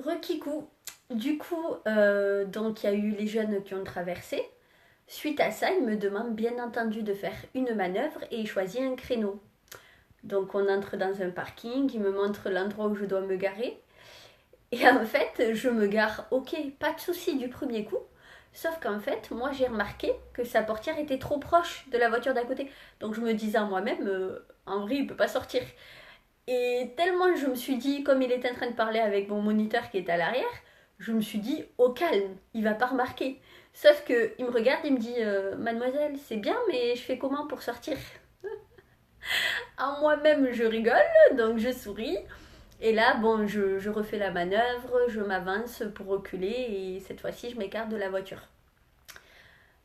Rekikou. Du coup, donc il y a eu les jeunes qui ont traversé. Suite à ça, il me demande bien entendu de faire une manœuvre et il choisit un créneau. Donc on entre dans un parking, il me montre l'endroit où je dois me garer. Et en fait, je me gare, ok, pas de souci du premier coup. Sauf qu'en fait, moi j'ai remarqué que sa portière était trop proche de la voiture d'à côté. Donc je me disais à moi-même, en vrai, il peut pas sortir. Et tellement je me suis dit, comme il était en train de parler avec mon moniteur qui est à l'arrière, je me suis dit, au calme, il va pas remarquer. Sauf que il me regarde, il me dit, mademoiselle, c'est bien, mais je fais comment pour sortir? À moi-même, je rigole, donc je souris. Et là, bon, je refais la manœuvre, je m'avance pour reculer et cette fois-ci, je m'écarte de la voiture.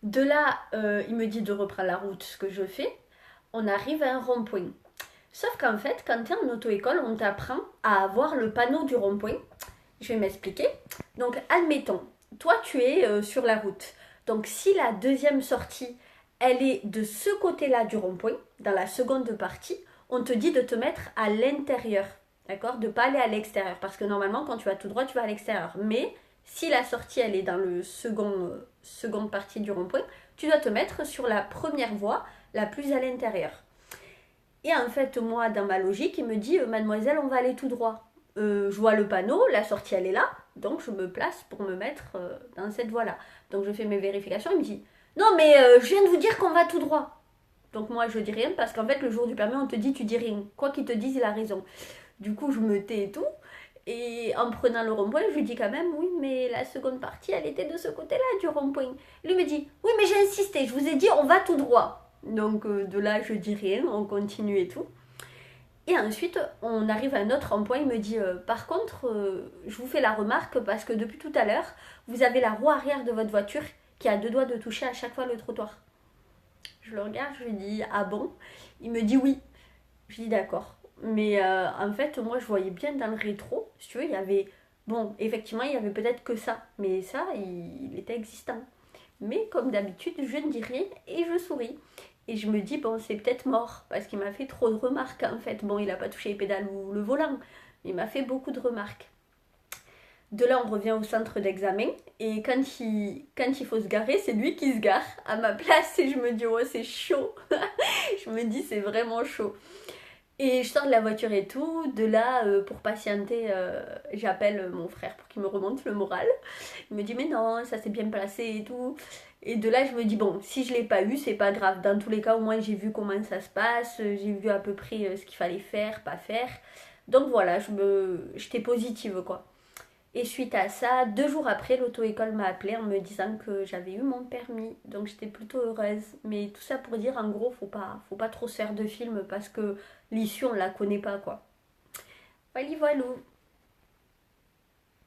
De là, il me dit de reprendre la route, ce que je fais. On arrive à un rond-point. Sauf qu'en fait, quand tu es en auto-école, on t'apprend à avoir le panneau du rond-point. Je vais m'expliquer. Donc, admettons, toi, tu es sur la route. Donc, si la deuxième sortie, elle est de ce côté-là du rond-point, dans la seconde partie, on te dit de te mettre à l'intérieur. D'accord? De ne pas aller à l'extérieur. Parce que normalement, quand tu vas tout droit, tu vas à l'extérieur. Mais si la sortie, elle est dans le seconde partie du rond-point, tu dois te mettre sur la première voie, la plus à l'intérieur. Et en fait, moi, dans ma logique, il me dit, mademoiselle, on va aller tout droit. Je vois le panneau, la sortie, elle est là. Donc, je me place pour me mettre dans cette voie-là. Donc, je fais mes vérifications. Il me dit, non, mais je viens de vous dire qu'on va tout droit. Donc, moi, je dis rien parce qu'en fait, le jour du permis, on te dit, tu dis rien. Quoi qu'il te dise, il a raison. Du coup, je me tais et tout. Et en prenant le rond-point, je lui dis quand même, oui, mais la seconde partie, elle était de ce côté-là du rond-point. Lui me dit, oui, mais j'ai insisté, je vous ai dit, on va tout droit. Donc de là, je dis rien, on continue et tout. Et ensuite, on arrive à un autre rond-point, il me dit, par contre, je vous fais la remarque parce que depuis tout à l'heure, vous avez la roue arrière de votre voiture qui a deux doigts de toucher à chaque fois le trottoir. Je le regarde, je lui dis, ah bon? Il me dit oui. Je dis d'accord. Mais en fait, moi, je voyais bien dans le rétro, si tu veux, il y avait... Bon, effectivement, il y avait peut-être que ça. Mais ça, il était existant. Mais comme d'habitude, je ne dis rien et je souris. Et je me dis, bon, c'est peut-être mort, parce qu'il m'a fait trop de remarques, en fait. Bon, il n'a pas touché les pédales ou le volant, mais il m'a fait beaucoup de remarques. De là, on revient au centre d'examen, et quand il faut se garer, c'est lui qui se gare à ma place, et je me dis, oh, c'est chaud. Je me dis, c'est vraiment chaud. Et je sors de la voiture et tout. De là, pour patienter, j'appelle mon frère pour qu'il me remonte le moral. Il me dit, mais non, ça s'est bien placé et tout. Et de là, je me dis, bon, si je l'ai pas eu, c'est pas grave. Dans tous les cas, au moins, j'ai vu comment ça se passe. J'ai vu à peu près ce qu'il fallait faire, pas faire. Donc voilà, j'étais positive, quoi. Et suite à ça, 2 jours après, l'auto-école m'a appelé en me disant que j'avais eu mon permis. Donc j'étais plutôt heureuse. Mais tout ça pour dire, en gros, faut pas trop se faire de films parce que l'issue, on la connaît pas, quoi. Voilà, voilà.